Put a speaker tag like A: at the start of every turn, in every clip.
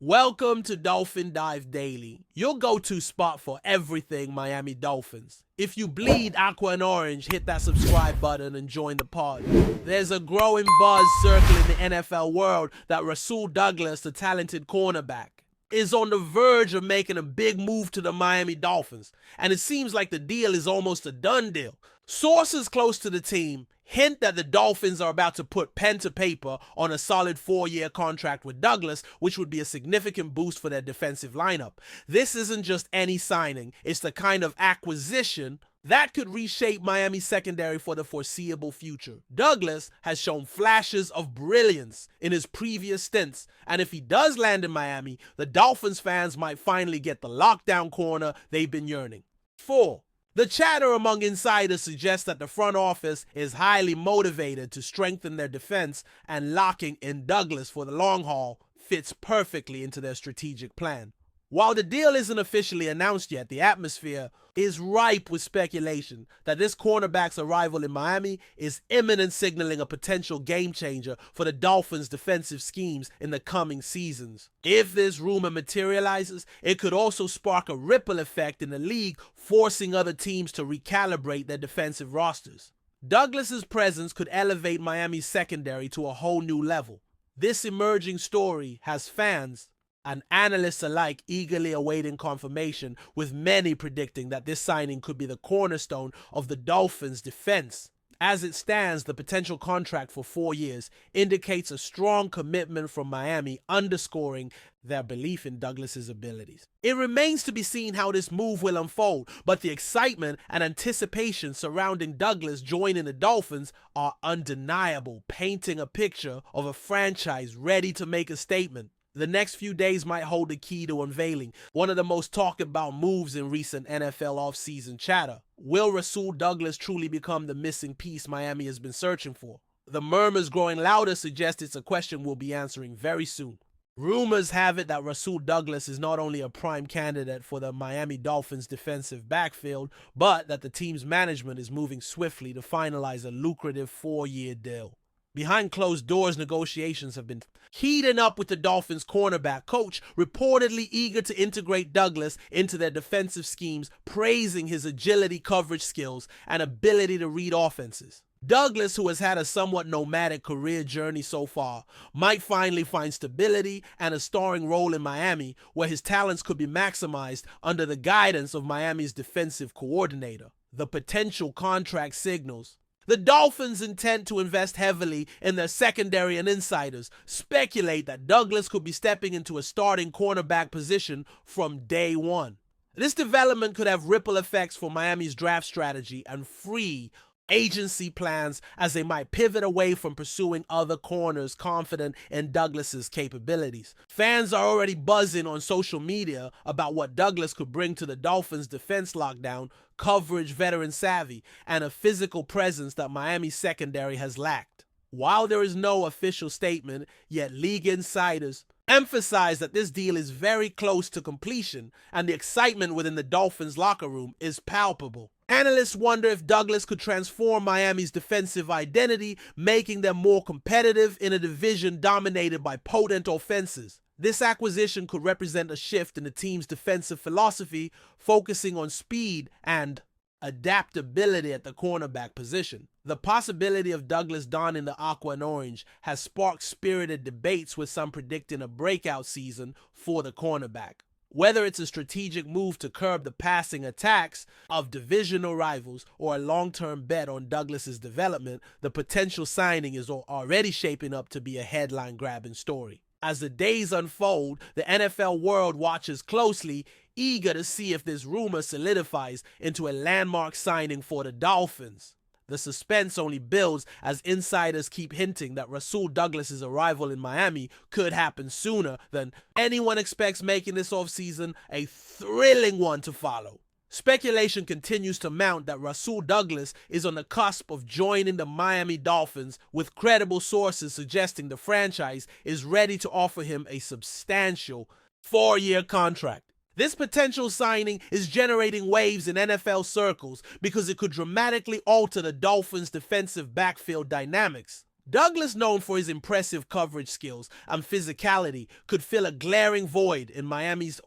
A: Welcome to Dolphin Dive Daily, your go-to spot for everything Miami Dolphins. If you bleed aqua and orange, hit that subscribe button and join the pod. There's a growing buzz circling the NFL world that RASUL Douglas, the talented cornerback, is on the verge of making a big move to the Miami Dolphins, and it seems like the deal is almost a done deal. Sources close to the team hint that the Dolphins are about to put pen to paper on a solid 4-year contract with Douglas, which would be a significant boost for their defensive lineup. This isn't just any signing, it's the kind of acquisition that could reshape Miami's secondary for the foreseeable future. Douglas has shown flashes of brilliance in his previous stints, and if he does land in Miami, the Dolphins fans might finally get the lockdown corner they've been yearning for. The chatter among insiders suggests that the front office is highly motivated to strengthen their defense, and locking in Douglas for the long haul fits perfectly into their strategic plan. While the deal isn't officially announced yet, the atmosphere is ripe with speculation that this cornerback's arrival in Miami is imminent, signaling a potential game changer for the Dolphins' defensive schemes in the coming seasons. If this rumor materializes, it could also spark a ripple effect in the league, forcing other teams to recalibrate their defensive rosters. Douglas's presence could elevate Miami's secondary to a whole new level. This emerging story has fans and analysts alike eagerly awaiting confirmation, with many predicting that this signing could be the cornerstone of the Dolphins' defense. As it stands, the potential contract for 4 years indicates a strong commitment from Miami, underscoring their belief in Douglas's abilities. It remains to be seen how this move will unfold, but the excitement and anticipation surrounding Douglas joining the Dolphins are undeniable, painting a picture of a franchise ready to make a statement. The next few days might hold the key to unveiling one of the most talked about moves in recent NFL offseason chatter. Will RASUL Douglas truly become the missing piece Miami has been searching for? The murmurs growing louder suggest it's a question we'll be answering very soon. Rumors have it that RASUL Douglas is not only a prime candidate for the Miami Dolphins defensive backfield, but that the team's management is moving swiftly to finalize a lucrative 4-year deal. Behind closed doors, negotiations have been heating up with the Dolphins' cornerback coach, reportedly eager to integrate Douglas into their defensive schemes, praising his agility, coverage skills, and ability to read offenses. Douglas, who has had a somewhat nomadic career journey so far, might finally find stability and a starring role in Miami, where his talents could be maximized under the guidance of Miami's defensive coordinator. The potential contract signals the Dolphins' intent to invest heavily in their secondary, and insiders speculate that Douglas could be stepping into a starting cornerback position from day one. This development could have ripple effects for Miami's draft strategy and free agency plans, as they might pivot away from pursuing other corners confident in Douglas's capabilities. Fans are already buzzing on social media about what Douglas could bring to the Dolphins' defense lockdown, coverage, veteran savvy, and a physical presence that Miami's secondary has lacked. While there is no official statement, yet league insiders emphasize that this deal is very close to completion, and the excitement within the Dolphins locker room is palpable. Analysts wonder if Douglas could transform Miami's defensive identity, making them more competitive in a division dominated by potent offenses. This acquisition could represent a shift in the team's defensive philosophy, focusing on speed and adaptability at the cornerback position. The possibility of Douglas donning the aqua and orange has sparked spirited debates, with some predicting a breakout season for the cornerback. Whether it's a strategic move to curb the passing attacks of divisional rivals or a long-term bet on Douglas's development, the potential signing is already shaping up to be a headline-grabbing story. As the days unfold, the NFL world watches closely, eager to see if this rumor solidifies into a landmark signing for the Dolphins. The suspense only builds as insiders keep hinting that RASUL Douglas's arrival in Miami could happen sooner than anyone expects, making this offseason a thrilling one to follow. Speculation continues to mount that RASUL Douglas is on the cusp of joining the Miami Dolphins, with credible sources suggesting the franchise is ready to offer him a substantial 4-year contract. This potential signing is generating waves in NFL circles because it could dramatically alter the Dolphins' defensive backfield dynamics. Douglas, known for his impressive coverage skills and physicality, could fill a glaring void in Miami's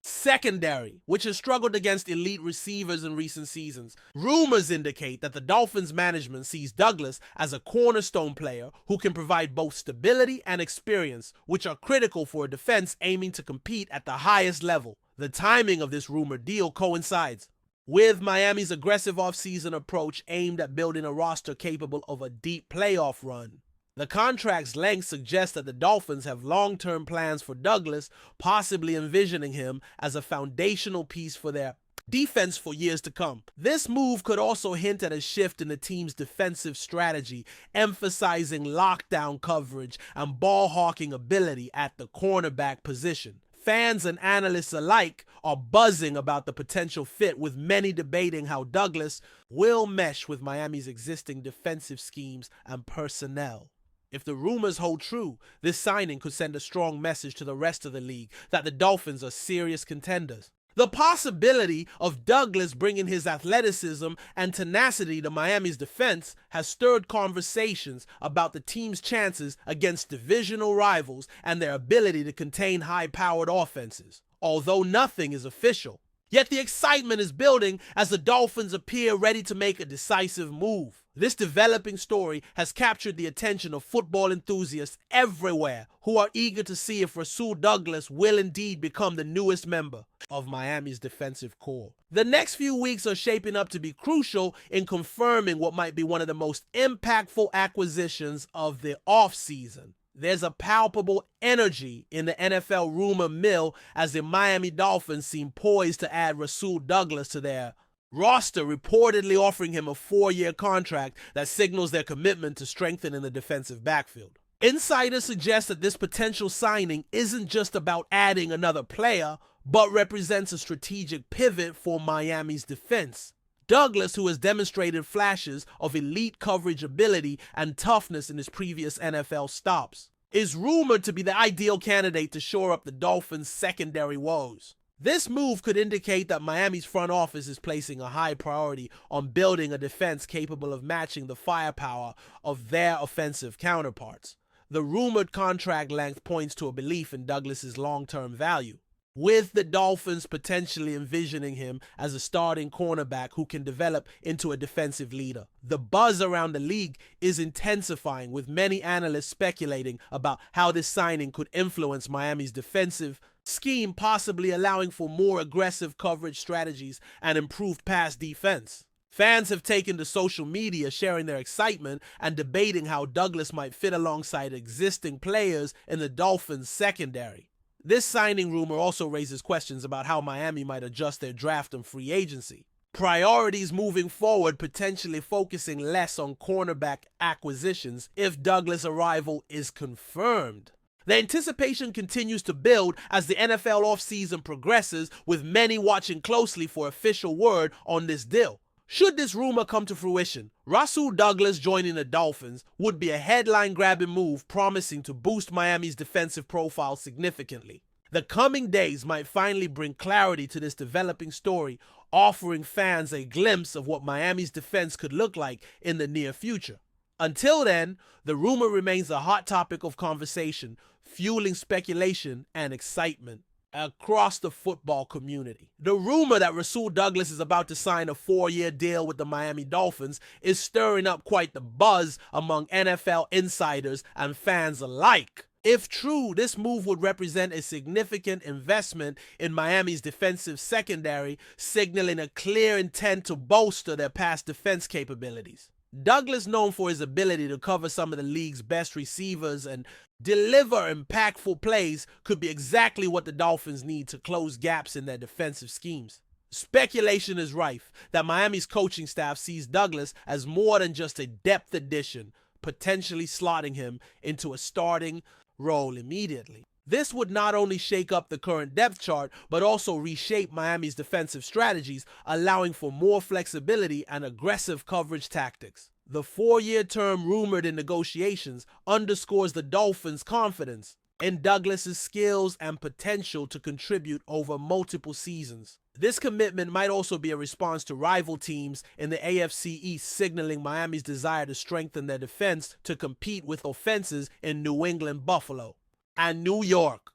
A: secondary, which has struggled against elite receivers in recent seasons. Rumors indicate that the Dolphins management sees Douglas as a cornerstone player who can provide both stability and experience, which are critical for a defense aiming to compete at the highest level. The timing of this rumored deal coincides with Miami's aggressive offseason approach aimed at building a roster capable of a deep playoff run. The contract's length suggests that the Dolphins have long-term plans for Douglas, possibly envisioning him as a foundational piece for their defense for years to come. This move could also hint at a shift in the team's defensive strategy, emphasizing lockdown coverage and ball-hawking ability at the cornerback position. Fans and analysts alike are buzzing about the potential fit, with many debating how Douglas will mesh with Miami's existing defensive schemes and personnel. If the rumors hold true, this signing could send a strong message to the rest of the league that the Dolphins are serious contenders. The possibility of Douglas bringing his athleticism and tenacity to Miami's defense has stirred conversations about the team's chances against divisional rivals and their ability to contain high-powered offenses, although nothing is official. Yet the excitement is building as the Dolphins appear ready to make a decisive move. This developing story has captured the attention of football enthusiasts everywhere who are eager to see if RASUL Douglas will indeed become the newest member of Miami's defensive core. The next few weeks are shaping up to be crucial in confirming what might be one of the most impactful acquisitions of the offseason. There's a palpable energy in the NFL rumor mill as the Miami Dolphins seem poised to add RASUL Douglas to their roster, reportedly offering him a 4-year contract that signals their commitment to strengthening the defensive backfield. Insiders suggest that this potential signing isn't just about adding another player, but represents a strategic pivot for Miami's defense. Douglas, who has demonstrated flashes of elite coverage ability and toughness in his previous NFL stops, is rumored to be the ideal candidate to shore up the Dolphins' secondary woes. This move could indicate that Miami's front office is placing a high priority on building a defense capable of matching the firepower of their offensive counterparts. The rumored contract length points to a belief in Douglas's long-term value, with the Dolphins potentially envisioning him as a starting cornerback who can develop into a defensive leader. The buzz around the league is intensifying, with many analysts speculating about how this signing could influence Miami's defensive scheme, possibly allowing for more aggressive coverage strategies and improved pass defense. Fans have taken to social media, sharing their excitement and debating how Douglas might fit alongside existing players in the Dolphins' secondary. This signing rumor also raises questions about how Miami might adjust their draft and free agency. Priorities moving forward, potentially focusing less on cornerback acquisitions if Douglas' arrival is confirmed. The anticipation continues to build as the NFL offseason progresses, with many watching closely for official word on this deal. Should this rumor come to fruition, RASUL Douglas joining the Dolphins would be a headline-grabbing move promising to boost Miami's defensive profile significantly. The coming days might finally bring clarity to this developing story, offering fans a glimpse of what Miami's defense could look like in the near future. Until then, the rumor remains a hot topic of conversation, fueling speculation and excitement across the football community. The rumor that RASUL Douglas is about to sign a 4-year deal with the Miami Dolphins is stirring up quite the buzz among NFL insiders and fans alike. If true, this move would represent a significant investment in Miami's defensive secondary, signaling a clear intent to bolster their pass defense capabilities. Douglas, known for his ability to cover some of the league's best receivers and deliver impactful plays, could be exactly what the Dolphins need to close gaps in their defensive schemes. Speculation is rife that Miami's coaching staff sees Douglas as more than just a depth addition, potentially slotting him into a starting role immediately. This would not only shake up the current depth chart, but also reshape Miami's defensive strategies, allowing for more flexibility and aggressive coverage tactics. The 4-year term rumored in negotiations underscores the Dolphins' confidence in Douglas's skills and potential to contribute over multiple seasons. This commitment might also be a response to rival teams in the AFC East signaling Miami's desire to strengthen their defense to compete with offenses in New England, Buffalo, and New York.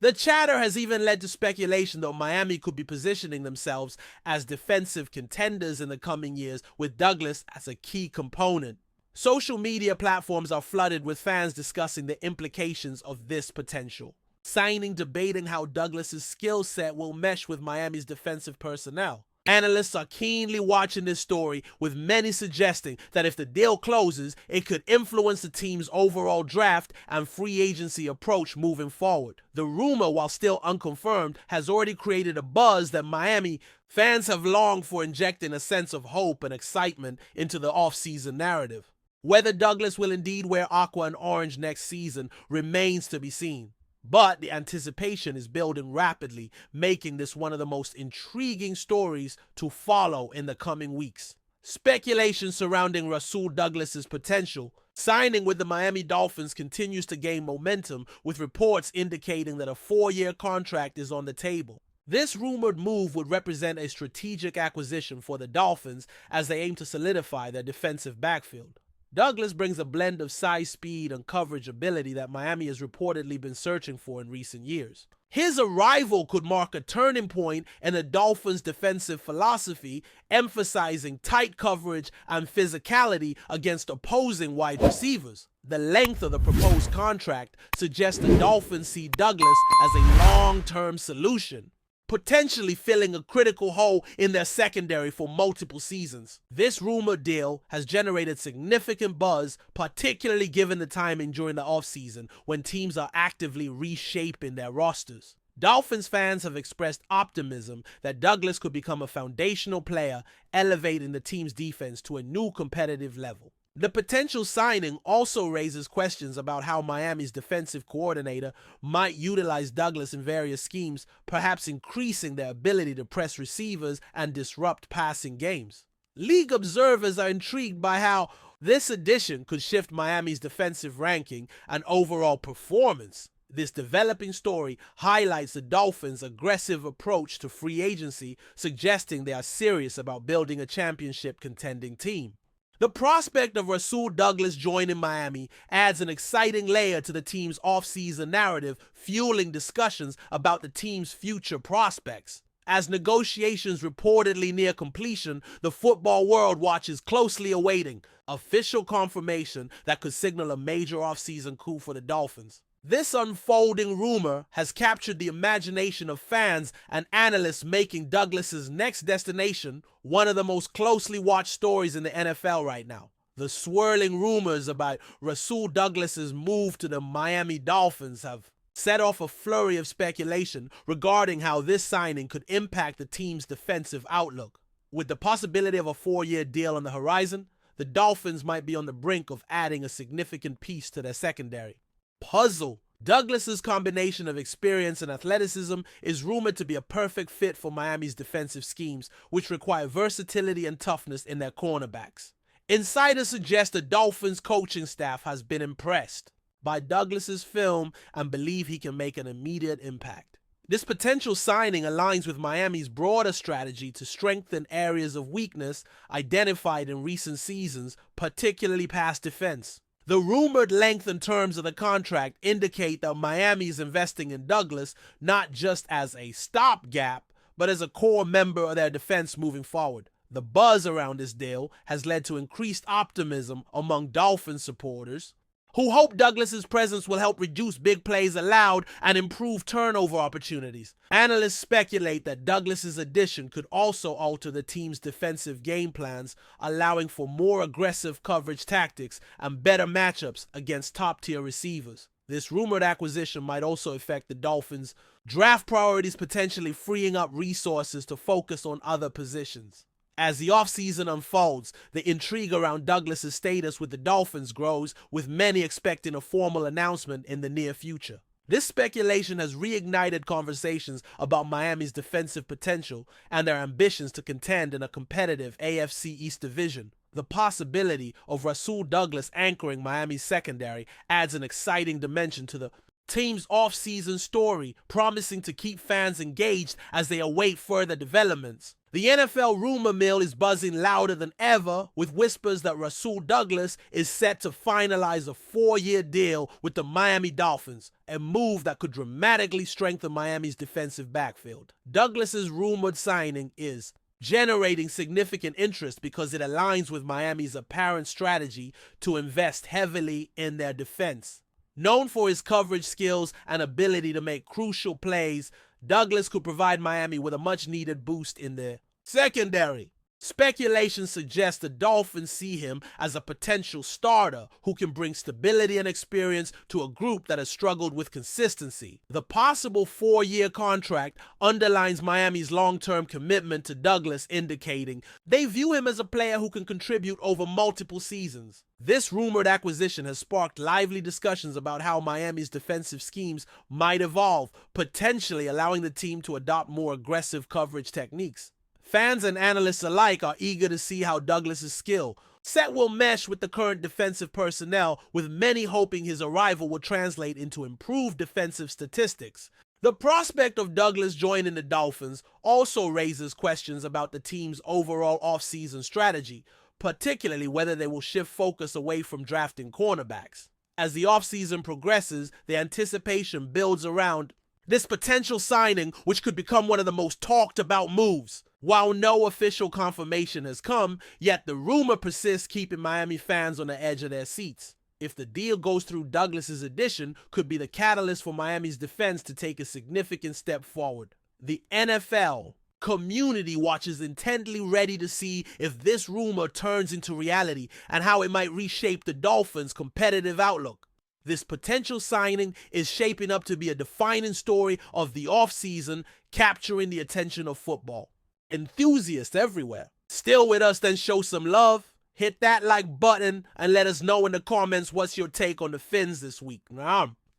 A: The chatter has even led to speculation that Miami could be positioning themselves as defensive contenders in the coming years, with Douglas as a key component. Social media platforms are flooded with fans discussing the implications of this potential, signing debating how Douglas's skill set will mesh with Miami's defensive personnel. Analysts are keenly watching this story, with many suggesting that if the deal closes, it could influence the team's overall draft and free agency approach moving forward. The rumor, while still unconfirmed, has already created a buzz that Miami fans have longed for, injecting a sense of hope and excitement into the offseason narrative. Whether Douglas will indeed wear aqua and orange next season remains to be seen. But the anticipation is building rapidly, making this one of the most intriguing stories to follow in the coming weeks. Speculation surrounding RASUL Douglas's potential signing with the Miami Dolphins continues to gain momentum, with reports indicating that a 4-year contract is on the table. This rumored move would represent a strategic acquisition for the Dolphins as they aim to solidify their defensive backfield. Douglas brings a blend of size, speed, and coverage ability that Miami has reportedly been searching for in recent years. His arrival could mark a turning point in the Dolphins' defensive philosophy, emphasizing tight coverage and physicality against opposing wide receivers. The length of the proposed contract suggests the Dolphins see Douglas as a long-term solution, potentially filling a critical hole in their secondary for multiple seasons. This rumored deal has generated significant buzz, particularly given the timing during the offseason when teams are actively reshaping their rosters. Dolphins fans have expressed optimism that Douglas could become a foundational player, elevating the team's defense to a new competitive level. The potential signing also raises questions about how Miami's defensive coordinator might utilize Douglas in various schemes, perhaps increasing their ability to press receivers and disrupt passing games. League observers are intrigued by how this addition could shift Miami's defensive ranking and overall performance. This developing story highlights the Dolphins' aggressive approach to free agency, suggesting they are serious about building a championship contending team. The prospect of RASUL Douglas joining Miami adds an exciting layer to the team's offseason narrative, fueling discussions about the team's future prospects. As negotiations reportedly near completion, the football world watches closely awaiting official confirmation that could signal a major offseason coup for the Dolphins. This unfolding rumor has captured the imagination of fans and analysts, making Douglas's next destination one of the most closely watched stories in the NFL right now. The swirling rumors about RASUL Douglas's move to the Miami Dolphins have set off a flurry of speculation regarding how this signing could impact the team's defensive outlook. With the possibility of a 4-year deal on the horizon, the Dolphins might be on the brink of adding a significant piece to their secondary. Puzzle. Douglas's combination of experience and athleticism is rumored to be a perfect fit for Miami's defensive schemes, which require versatility and toughness in their cornerbacks. Insiders suggest the Dolphins' coaching staff has been impressed by Douglas's film and believe he can make an immediate impact. This potential signing aligns with Miami's broader strategy to strengthen areas of weakness identified in recent seasons, particularly pass defense. The rumored length and terms of the contract indicate that Miami is investing in Douglas not just as a stopgap, but as a core member of their defense moving forward. The buzz around this deal has led to increased optimism among Dolphins supporters, who hope Douglas's presence will help reduce big plays allowed and improve turnover opportunities. Analysts speculate that Douglas's addition could also alter the team's defensive game plans, allowing for more aggressive coverage tactics and better matchups against top-tier receivers. This rumored acquisition might also affect the Dolphins' draft priorities, potentially freeing up resources to focus on other positions. As the offseason unfolds, the intrigue around Douglas's status with the Dolphins grows, with many expecting a formal announcement in the near future. This speculation has reignited conversations about Miami's defensive potential and their ambitions to contend in a competitive AFC East division. The possibility of RASUL Douglas anchoring Miami's secondary adds an exciting dimension to the team's off-season story, promising to keep fans engaged as they await further developments. The NFL rumor mill is buzzing louder than ever, with whispers that RASUL Douglas is set to finalize a 4-year deal with the Miami Dolphins, a move that could dramatically strengthen Miami's defensive backfield. Douglas's rumored signing is generating significant interest because it aligns with Miami's apparent strategy to invest heavily in their defense. Known for his coverage skills and ability to make crucial plays, Douglas could provide Miami with a much-needed boost in their secondary. Speculation suggests the Dolphins see him as a potential starter who can bring stability and experience to a group that has struggled with consistency. The possible 4-year contract underlines Miami's long-term commitment to Douglas, indicating they view him as a player who can contribute over multiple seasons. This rumored acquisition has sparked lively discussions about how Miami's defensive schemes might evolve, potentially allowing the team to adopt more aggressive coverage techniques. Fans and analysts alike are eager to see how Douglas's skill set will mesh with the current defensive personnel, with many hoping his arrival will translate into improved defensive statistics. The prospect of Douglas joining the Dolphins also raises questions about the team's overall offseason strategy, particularly whether they will shift focus away from drafting cornerbacks. As the offseason progresses, the anticipation builds around this potential signing, which could become one of the most talked about moves. While no official confirmation has come, yet the rumor persists, keeping Miami fans on the edge of their seats. If the deal goes through, Douglas's addition could be the catalyst for Miami's defense to take a significant step forward. The NFL community watches intently, ready to see if this rumor turns into reality and how it might reshape the Dolphins' competitive outlook. This potential signing is shaping up to be a defining story of the offseason, capturing the attention of football enthusiasts everywhere. Still with us? Then show some love. Hit that like button and let us know in the comments what's your take on the Fins this week.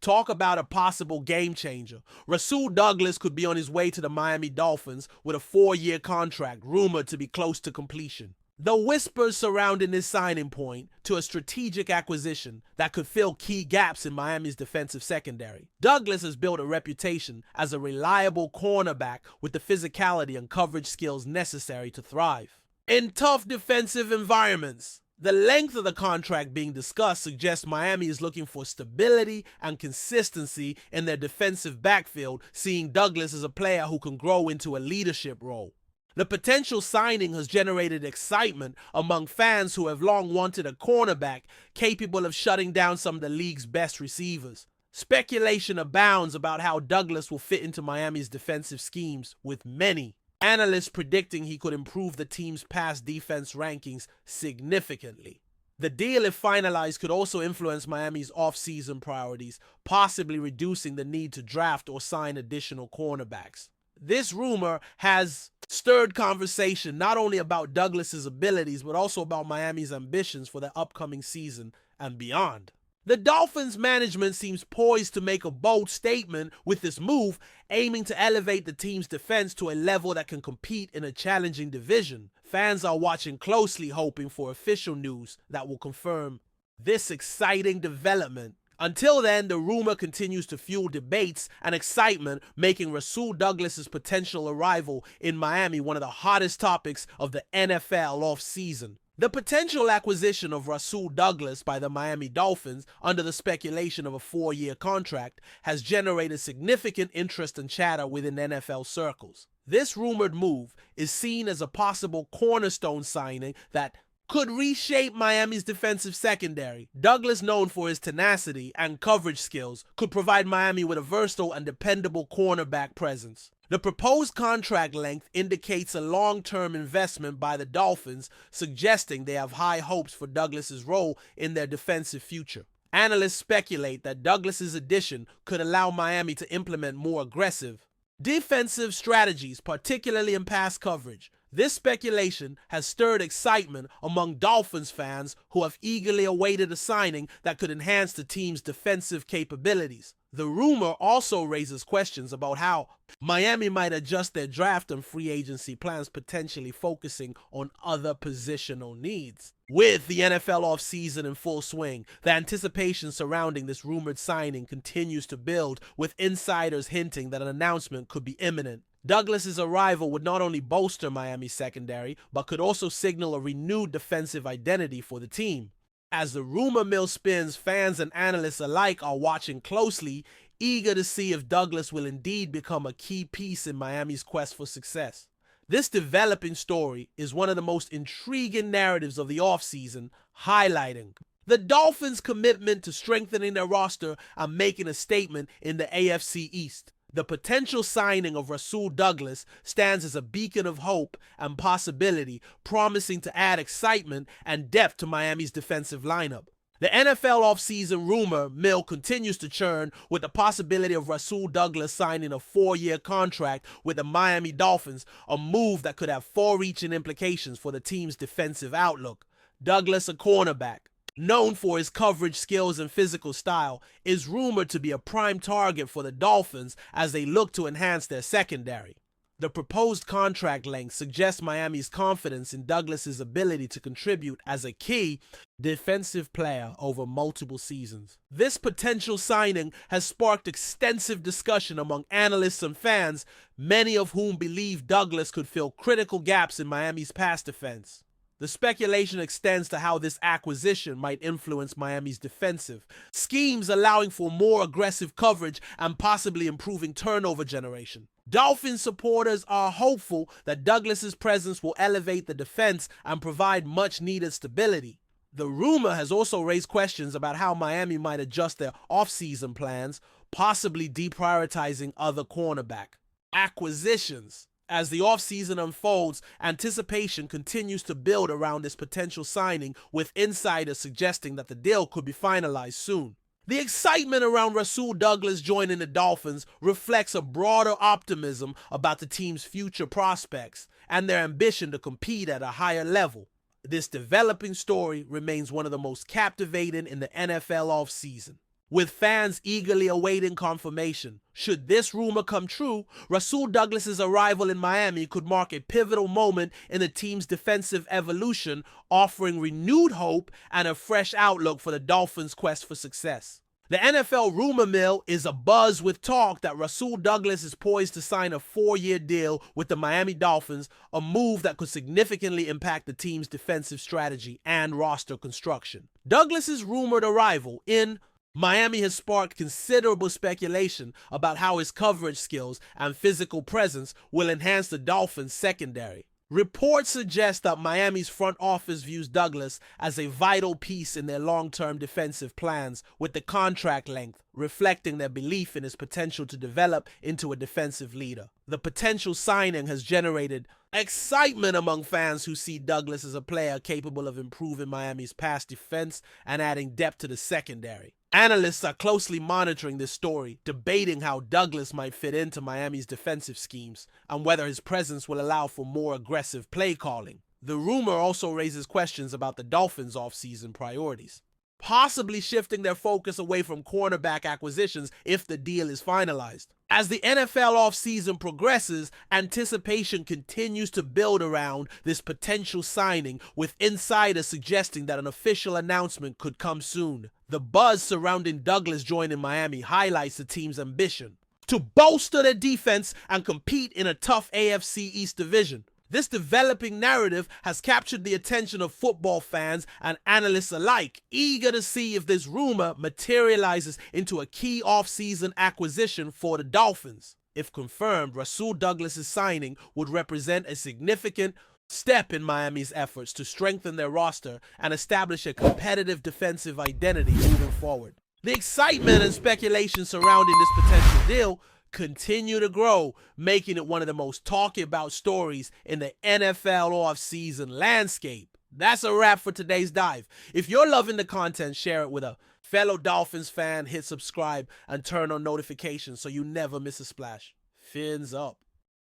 A: Talk about a possible game changer. RASUL Douglas could be on his way to the Miami Dolphins with a 4-year contract rumored to be close to completion. The whispers surrounding this signing point to a strategic acquisition that could fill key gaps in Miami's defensive secondary. Douglas has built a reputation as a reliable cornerback with the physicality and coverage skills necessary to thrive in tough defensive environments. The length of the contract being discussed suggests Miami is looking for stability and consistency in their defensive backfield, seeing Douglas as a player who can grow into a leadership role. The potential signing has generated excitement among fans who have long wanted a cornerback capable of shutting down some of the league's best receivers. Speculation abounds about how Douglas will fit into Miami's defensive schemes, with many analysts predicting he could improve the team's pass defense rankings significantly. The deal, if finalized, could also influence Miami's off-season priorities, possibly reducing the need to draft or sign additional cornerbacks. This rumor has stirred conversation not only about Douglas's abilities, but also about Miami's ambitions for the upcoming season and beyond. The Dolphins management seems poised to make a bold statement with this move, aiming to elevate the team's defense to a level that can compete in a challenging division. Fans are watching closely, hoping for official news that will confirm this exciting development. Until then, the rumor continues to fuel debates and excitement, making RASUL Douglas's potential arrival in Miami one of the hottest topics of the NFL offseason. The potential acquisition of RASUL Douglas by the Miami Dolphins, under the speculation of a 4-year contract, has generated significant interest and chatter within NFL circles. This rumored move is seen as a possible cornerstone signing that could reshape Miami's defensive secondary. Douglas, known for his tenacity and coverage skills, could provide Miami with a versatile and dependable cornerback presence. The proposed contract length indicates a long-term investment by the Dolphins, suggesting they have high hopes for Douglas's role in their defensive future. Analysts speculate that Douglas's addition could allow Miami to implement more aggressive defensive strategies, particularly in pass coverage. This speculation has stirred excitement among Dolphins fans who have eagerly awaited a signing that could enhance the team's defensive capabilities. The rumor also raises questions about how Miami might adjust their draft and free agency plans, potentially focusing on other positional needs. With the NFL offseason in full swing, the anticipation surrounding this rumored signing continues to build, with insiders hinting that an announcement could be imminent. Douglas's arrival would not only bolster Miami's secondary, but could also signal a renewed defensive identity for the team. As the rumor mill spins, fans and analysts alike are watching closely, eager to see if Douglas will indeed become a key piece in Miami's quest for success. This developing story is one of the most intriguing narratives of the offseason, highlighting the Dolphins' commitment to strengthening their roster and making a statement in the AFC East. The potential signing of RASUL Douglas stands as a beacon of hope and possibility, promising to add excitement and depth to Miami's defensive lineup. The NFL offseason rumor mill continues to churn, with the possibility of RASUL Douglas signing a 4-year contract with the Miami Dolphins, a move that could have far-reaching implications for the team's defensive outlook. Douglas, a cornerback, known for his coverage skills and physical style, is rumored to be a prime target for the Dolphins as they look to enhance their secondary. The proposed contract length suggests Miami's confidence in Douglas's ability to contribute as a key defensive player over multiple seasons. This potential signing has sparked extensive discussion among analysts and fans, many of whom believe Douglas could fill critical gaps in Miami's pass defense. The speculation extends to how this acquisition might influence Miami's defensive schemes, allowing for more aggressive coverage and possibly improving turnover generation. Dolphin supporters are hopeful that Douglas's presence will elevate the defense and provide much-needed stability. The rumor has also raised questions about how Miami might adjust their offseason plans, possibly deprioritizing other cornerback acquisitions. As the offseason unfolds, anticipation continues to build around this potential signing, with insiders suggesting that the deal could be finalized soon. The excitement around RASUL Douglas joining the Dolphins reflects a broader optimism about the team's future prospects and their ambition to compete at a higher level. This developing story remains one of the most captivating in the NFL offseason, with fans eagerly awaiting confirmation. Should this rumor come true, RASUL Douglas's arrival in Miami could mark a pivotal moment in the team's defensive evolution, offering renewed hope and a fresh outlook for the Dolphins' quest for success. The NFL rumor mill is abuzz with talk that RASUL Douglas is poised to sign a 4-year deal with the Miami Dolphins, a move that could significantly impact the team's defensive strategy and roster construction. Douglas's rumored arrival in Miami has sparked considerable speculation about how his coverage skills and physical presence will enhance the Dolphins' secondary. Reports suggest that Miami's front office views Douglas as a vital piece in their long-term defensive plans, with the contract length reflecting their belief in his potential to develop into a defensive leader. The potential signing has generated excitement among fans who see Douglas as a player capable of improving Miami's pass defense and adding depth to the secondary. Analysts are closely monitoring this story, debating how Douglas might fit into Miami's defensive schemes and whether his presence will allow for more aggressive play calling. The rumor also raises questions about the Dolphins' offseason priorities, possibly shifting their focus away from cornerback acquisitions if the deal is finalized. As the NFL offseason progresses, anticipation continues to build around this potential signing, with insiders suggesting that an official announcement could come soon. The buzz surrounding Douglas joining Miami highlights the team's ambition to bolster their defense and compete in a tough AFC East division. This developing narrative has captured the attention of football fans and analysts alike, eager to see if this rumor materializes into a key offseason acquisition for the Dolphins. If confirmed, RASUL Douglas's signing would represent a significant step in Miami's efforts to strengthen their roster and establish a competitive defensive identity moving forward. The excitement and speculation surrounding this potential deal continue to grow, making it one of the most talked about stories in the NFL offseason landscape. That's a wrap for today's dive. If you're loving the content, share it with a fellow Dolphins fan, hit subscribe, and turn on notifications so you never miss a splash. Fins up.